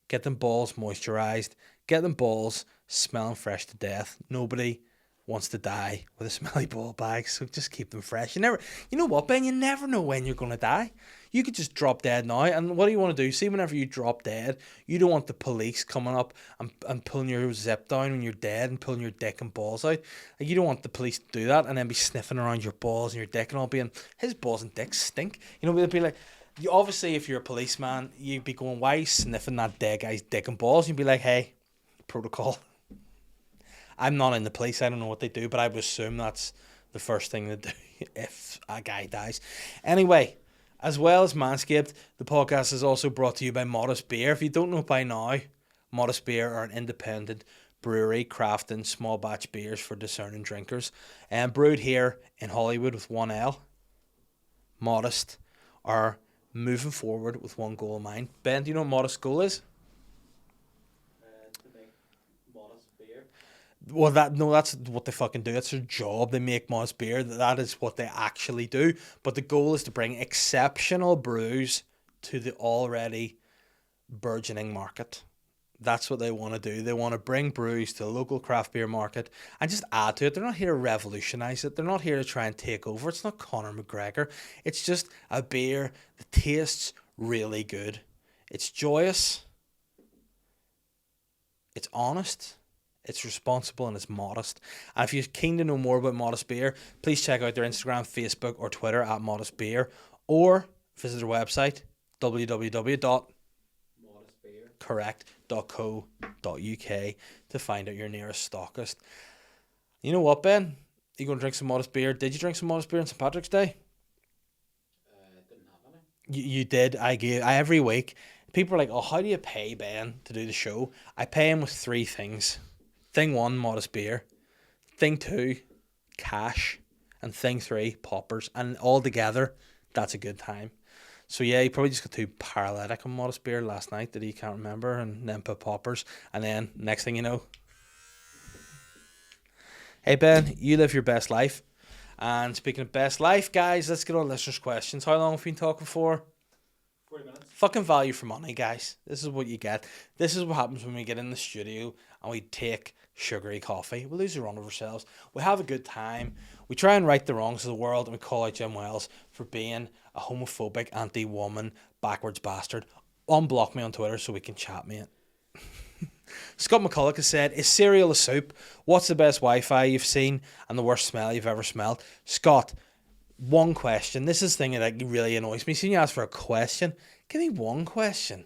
get them balls moisturized, get them balls smelling fresh to death. Nobody wants to die with a smelly ball bag, so just keep them fresh. You know what, Ben? You never know when you're going to die. You could just drop dead now, and what do you want to do? See, whenever you drop dead, you don't want the police coming up and pulling your zip down when you're dead and pulling your dick and balls out. Like, you don't want the police to do that and then be sniffing around your balls and your dick and all, being, his balls and dick stink. You know, they'd be like, obviously, if you're a policeman, you'd be going, why are you sniffing that dead guy's dick and balls? You'd be like, hey, protocol. I'm not in the police, I don't know what they do, but I would assume that's the first thing they do if a guy dies. Anyway, as well as Manscaped, the podcast is also brought to you by Modest Beer. If you don't know by now, Modest Beer are an independent brewery crafting small batch beers for discerning drinkers, and brewed here in Hollywood with one L. Modest are moving forward with one goal in mind. Ben, do you know what modest goal is? To make modest beer. Well, that's what they fucking do. That's their job. They make modest beer. That is what they actually do. But the goal is to bring exceptional brews to the already burgeoning market. That's what they want to do. They want to bring brews to the local craft beer market and just add to it. They're not here to revolutionize it. They're not here to try and take over. It's not Conor McGregor. It's just a beer that tastes really good. It's joyous. It's honest. It's responsible, and it's modest. And if you're keen to know more about Modest Beer, please check out their Instagram, Facebook, or Twitter at Modest Beer, or visit their website, www.correct.co.uk, to find out your nearest stockist. You know what, Ben? You going to drink some Modest Beer? Did you drink some Modest Beer on St. Patrick's Day? Didn't have any. You did. Every week. People are like, oh, how do you pay Ben to do the show? I pay him with three things. Thing one, Modest Beer. Thing two, cash. And thing three, poppers. And all together, that's a good time. So yeah, he probably just got too paralytic on Modest Beer last night that he can't remember, and then put poppers. And then, next thing you know, hey Ben, you live your best life. And speaking of best life, guys, let's get on listeners' questions. How long have we been talking for? 40 minutes. Fucking value for money, guys. This is what you get. This is what happens when we get in the studio and we take sugary coffee. We lose the run of ourselves. We have a good time. We try and right the wrongs of the world, and we call out Jim Wells for being a homophobic, anti-woman, backwards bastard. Unblock me on Twitter so we can chat, mate. Scott McCulloch has said, is cereal a soup? What's the best Wi-Fi you've seen and the worst smell you've ever smelled? Scott, one question. This is the thing that really annoys me. Seeing you ask for a question, give me one question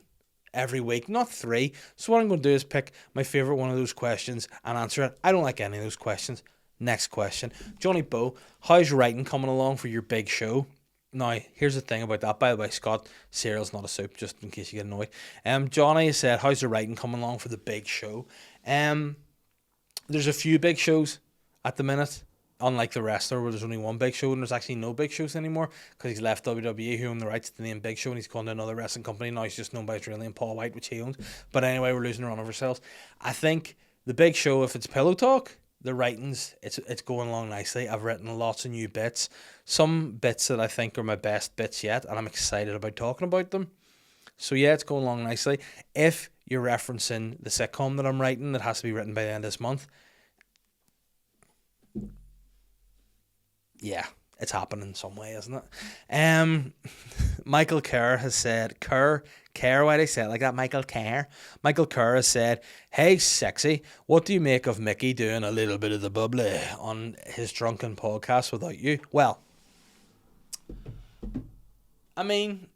every week, not three. So what I'm going to do is pick my favourite one of those questions and answer it. I don't like any of those questions. Next question. Johnny Bow, how's your writing coming along for your big show? Now, here's the thing about that. By the way, Scott, cereal's not a soup, just in case you get annoyed. Johnny said, how's the writing coming along for the big show? There's a few big shows at the minute. Unlike the wrestler, where there's only one big show, and there's actually no big shows anymore because he's left WWE, who owned the rights to the name Big Show, and he's gone to another wrestling company. Now he's just known by his real name, Paul White, which he owns. But anyway, we're losing the run of ourselves. I think the big show, if it's Pillowtalk, the writings, it's going along nicely. I've written lots of new bits. Some bits that I think are my best bits yet, and I'm excited about talking about them. So yeah, it's going along nicely. If you're referencing the sitcom that I'm writing, that has to be written by the end of this month, yeah, it's happening in some way, isn't it? Michael Kerr has said, Kerr, why do I say it like that? Michael Kerr has said, hey, sexy, what do you make of Mickey doing a little bit of the bubbly on his drunken podcast without you? Well, I mean,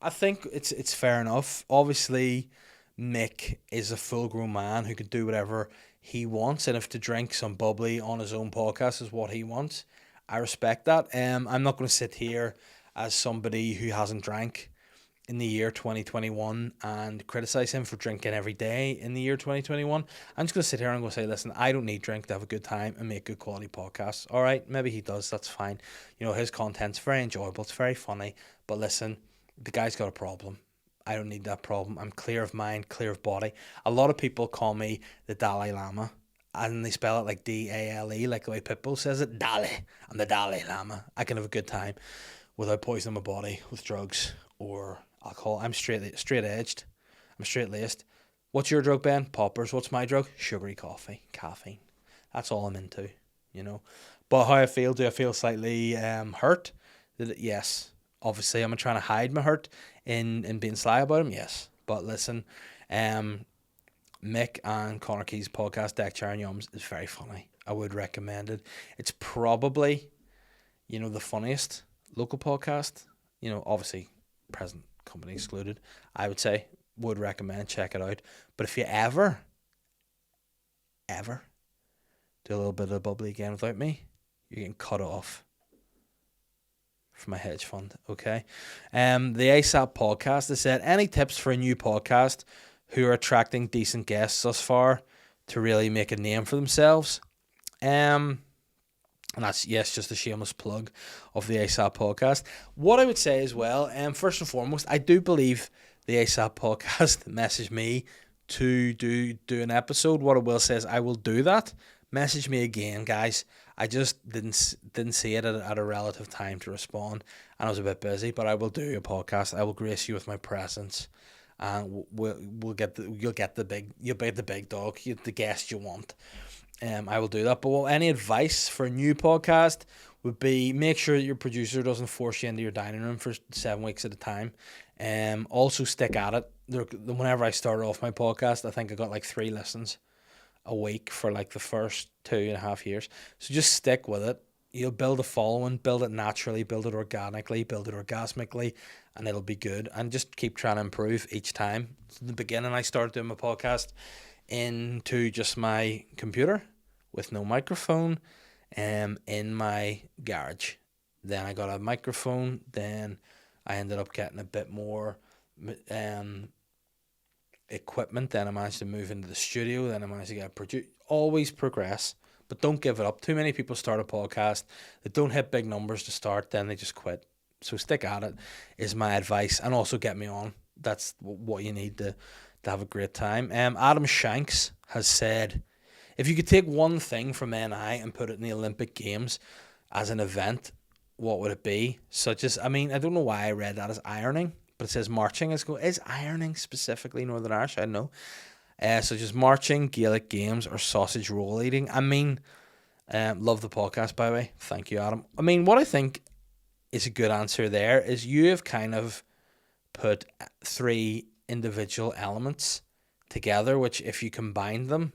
I think it's fair enough. Obviously, Mick is a full-grown man who can do whatever he wants, and if to drink some bubbly on his own podcast is what he wants, I respect that. I'm not going to sit here as somebody who hasn't drank in the year 2021 and criticize him for drinking every day in the year 2021. I'm just going to sit here and I'm going to say, listen, I don't need drink to have a good time and make good quality podcasts. All right, maybe he does. That's fine. You know, his content's very enjoyable. It's very funny. But listen, the guy's got a problem. I don't need that problem. I'm clear of mind, clear of body. A lot of people call me the Dalai Lama. And they spell it like D-A-L-E, like the way Pitbull says it. Dalai. I'm the Dalai Lama. I can have a good time without poisoning my body with drugs or alcohol. I'm straight-edged. I'm straight-laced. What's your drug, Ben? Poppers. What's my drug? Sugary coffee. Caffeine. That's all I'm into, you know. But how I feel, do I feel slightly hurt? Yes. Obviously, I'm trying to hide my hurt in being sly about him. Yes. But listen, Mick and Connor Key's podcast, Deck Chair and Yums, is very funny. I would recommend it. It's probably, you know, the funniest local podcast. You know, obviously, present company excluded. I would say, would recommend, check it out. But if you ever do a little bit of bubbly again without me, you're getting cut off from my hedge fund, okay? The ASAP podcast has said, any tips for a new podcast who are attracting decent guests thus far to really make a name for themselves? And that's, yes, just a shameless plug of the ASAP podcast. What I would say as well, first and foremost, I do believe the ASAP podcast messaged me to do an episode. What I will say is I will do that. Message me again, guys. I just didn't see it at a relative time to respond, and I was a bit busy. But I will do a podcast. I will grace you with my presence, and you'll get the big dog, the guest you want. I will do that. But any advice for a new podcast would be make sure that your producer doesn't force you into your dining room for 7 weeks at a time. Also stick at it. Whenever I started off my podcast, I think I got like 3 listens a week for like the first 2.5 years. So just stick with it. You'll build a following, build it naturally, build it organically, build it orgasmically, and it'll be good. And just keep trying to improve each time. So in the beginning, I started doing my podcast into just my computer with no microphone in my garage. Then I got a microphone. Then I ended up getting a bit more equipment. Then I managed to move into the studio. Then I managed to get produced. Always progress, but don't give it up. Too many people start a podcast. They don't hit big numbers to start, then they just quit. So stick at it is my advice. And also get me on. That's what you need to have a great time. Adam Shanks has said, if you could take one thing from NI and put it in the Olympic Games as an event, what would it be? Such as, I mean, I don't know why I read that as ironing, but it says marching. Is ironing specifically Northern Irish? I don't know. Such as marching, Gaelic games, or sausage roll eating. I mean, love the podcast, by the way. Thank you, Adam. I mean, what I think is a good answer there is you have kind of put 3 individual elements together, which if you combine them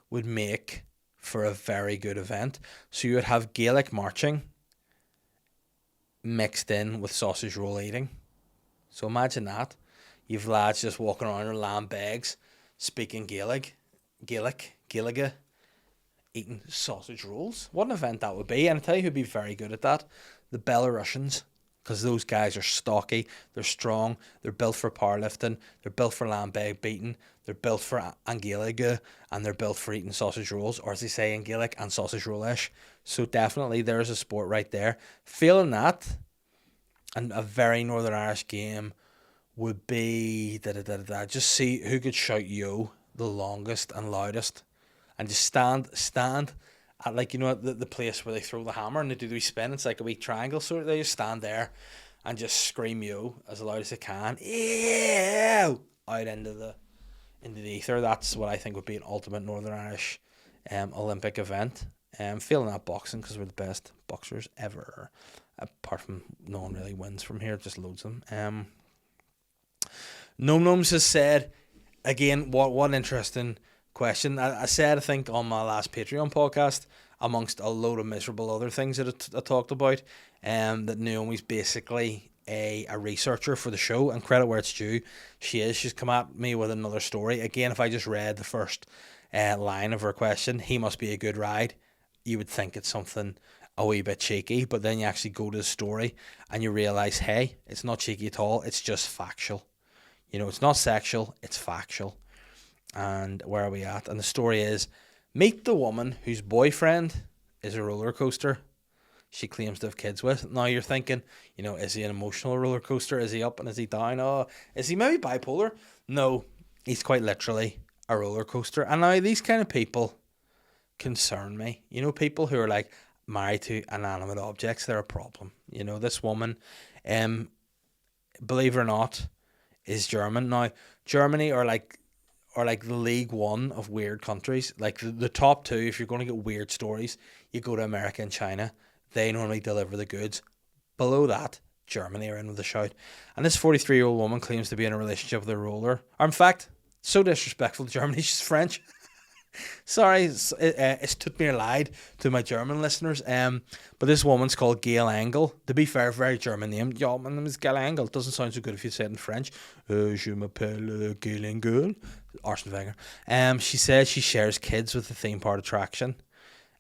would make for a very good event. So you would have Gaelic marching mixed in with sausage roll eating. So imagine that. You've lads just walking around in lamb bags, speaking Gaelic, eating sausage rolls. What an event that would be. And I tell you who'd be very good at that. The Belarusians. Because those guys are stocky, they're strong, they're built for powerlifting, they're built for lamb bag beating, they're built for Angeliga, and they're built for eating sausage rolls, or as they say in Gaelic, and sausage rollish. So definitely there's a sport right there. Failing that, and a very Northern Irish game would be just see who could shout yo the longest and loudest, and just stand at, like, you know, the place where they throw the hammer and they do the wee spin. It's like a wee triangle, so they just stand there and just scream yo as loud as they can, ew, out into the ether. That's what I think would be an ultimate Northern Irish Olympic event. Failing that, boxing, because we're the best boxers ever, apart from no one really wins from here, just loads of them. Gnome Gnomes has said, again, what an interesting question. I said, I think, on my last Patreon podcast, amongst a load of miserable other things that I talked about, that Naomi's basically a researcher for the show, and credit where it's due, she's come at me with another story. Again, if I just read the first line of her question, he must be a good ride, you would think it's something a wee bit cheeky, but then you actually go to the story and you realise, hey, it's not cheeky at all, it's just factual. You know, it's not sexual, it's factual. And where are we at? And the story is, meet the woman whose boyfriend is a roller coaster she claims to have kids with. Now you're thinking, you know, is he an emotional roller coaster? Is he up and is he down? Oh, is he maybe bipolar? No, he's quite literally a roller coaster. And now these kind of people concern me. You know, people who are like married to inanimate objects, they're a problem. You know, this woman, believe it or not, is German. Now, Germany are like the League One of weird countries. Like the top 2, if you're going to get weird stories, you go to America and China. They normally deliver the goods. Below that, Germany are in with a shout. And this 43-year-old woman claims to be in a relationship with a roller. Or in fact, so disrespectful to Germany, she's French. Sorry, it's took me a lied to my German listeners. But this woman's called Gail Engel. To be fair, very German name. Yeah, my name is Gail Engel. Doesn't sound so good if you say it in French. Je m'appelle Gail Engel. Arsene Wenger. She says she shares kids with the theme park attraction.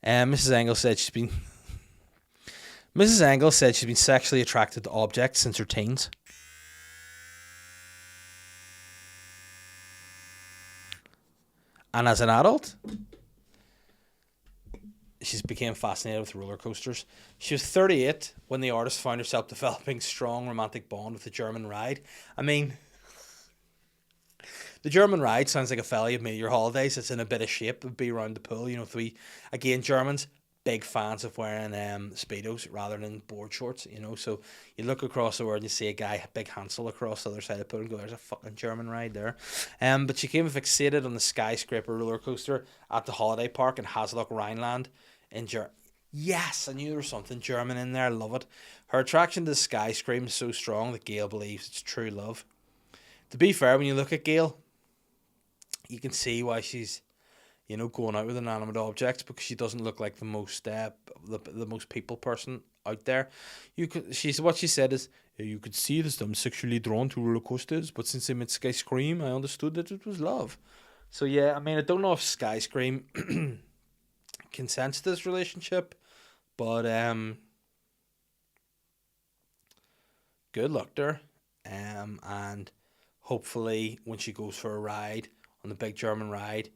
Mrs. Engel said she's been sexually attracted to objects since her teens. And as an adult, she's became fascinated with roller coasters. She was 38 when the artist found herself developing strong romantic bond with the German ride. I mean, the German ride sounds like a fella you've made your holidays. It's in a bit of shape. It'd be around the pool. You know, again, Germans, big fans of wearing Speedos rather than board shorts, you know. So you look across the world and you see a guy, big Hansel, across the other side of the pool and go, there's a fucking German ride there. But she came fixated on the skyscraper roller coaster at the holiday park in Havelock Rhineland in Germany. Yes, I knew there was something German in there. I love it. Her attraction to the sky scream is so strong that Gail believes it's true love. To be fair, when you look at Gail, you can see why she's, you know, going out with inanimate objects, because she doesn't look like the most the most people person out there. What she said is, you could see that I'm sexually drawn to roller coasters, but since I met Sky Scream, I understood that it was love. So yeah, I mean, I don't know if Sky Scream can sense this relationship, but good luck to her, and hopefully when she goes for a ride on the big German ride,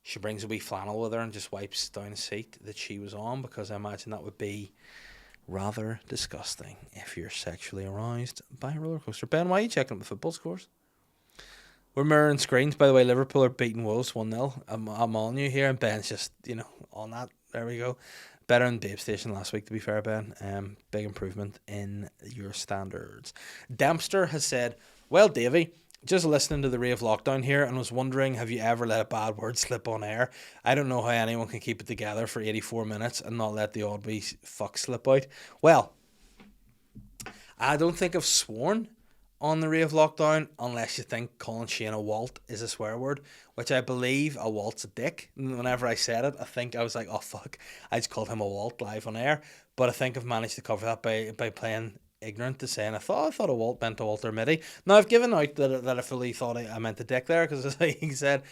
she brings a wee flannel with her and just wipes down a seat that she was on, because I imagine that would be rather disgusting if you're sexually aroused by a roller coaster. Ben, why are you checking up the football scores? We're mirroring screens, by the way. Liverpool are beating Wolves 1-0. I'm on you here, and Ben's just, you know, on that. There we go. Better than Babe Station last week, to be fair, Ben. Big improvement in your standards. Dempster has said, well, Davey, just listening to the rave lockdown here and was wondering, have you ever let a bad word slip on air? I don't know how anyone can keep it together for 84 minutes and not let the odd wee fuck slip out. Well, I don't think I've sworn on the rave lockdown unless you think calling Shane a walt is a swear word, which I believe a walt's a dick. And whenever I said it, I think I was like, oh fuck, I just called him a walt live on air. But I think I've managed to cover that by playing ignorant to saying I thought a walt meant a Walter Mitty. Now I've given out that I fully thought I meant a dick there, because he said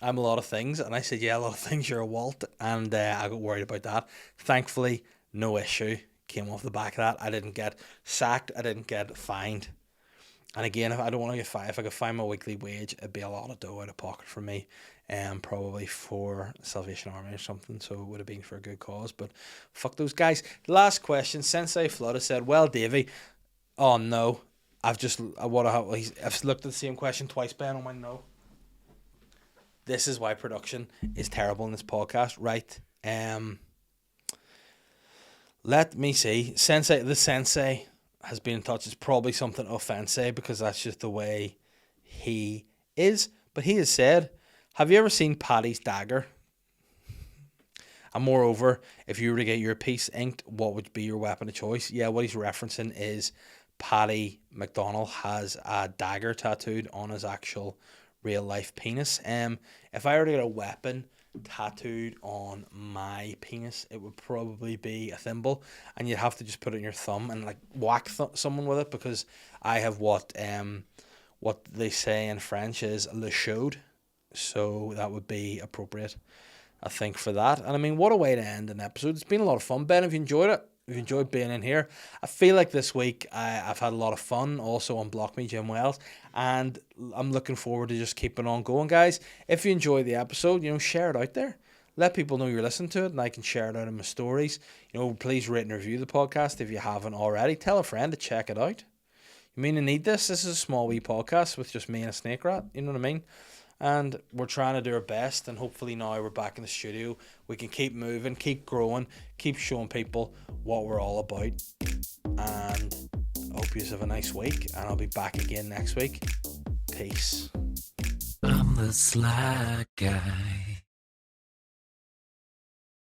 I'm a lot of things, and I said yeah, a lot of things, you're a walt, and I got worried about that. Thankfully, no issue came off the back of that. I didn't get sacked, I didn't get fined. And again, if I don't want to get fined, if I could find my weekly wage, it'd be a lot of dough out of pocket for me, probably for Salvation Army or something. So it would have been for a good cause. But fuck those guys. Last question. Sensei Flood has said, well, Davey, oh no, I've looked at the same question twice, Ben. I went, no. This is why production is terrible in this podcast, right? Let me see. The Sensei has been in touch. It's probably something offensive, because that's just the way he is. But he has said, have you ever seen Paddy's dagger? And moreover, if you were to get your piece inked, what would be your weapon of choice? Yeah, what he's referencing is Paddy McDonnell has a dagger tattooed on his actual real life penis. If I were to get a weapon tattooed on my penis, it would probably be a thimble, and you'd have to just put it in your thumb and like whack someone with it, because I have what they say in French is le chaude, so that would be appropriate, I think, for that. And I mean, what a way to end an episode. It's been a lot of fun, Ben. If you enjoyed it, if you enjoyed being in here, I feel like this week I've had a lot of fun also on Block Me Jim Wells, and I'm looking forward to just keeping on going, guys. If you enjoy the episode, you know, share it out there. Let people know you're listening to it, and I can share it out in my stories. You know, please rate and review the podcast if you haven't already. Tell a friend to check it out. You mean to need this? This is a small wee podcast with just me and a snake rat. You know what I mean? And we're trying to do our best, and hopefully now we're back in the studio, we can keep moving, keep growing, keep showing people what we're all about. And I hope you have a nice week, and I'll be back again next week. Peace. I'm the sly guy.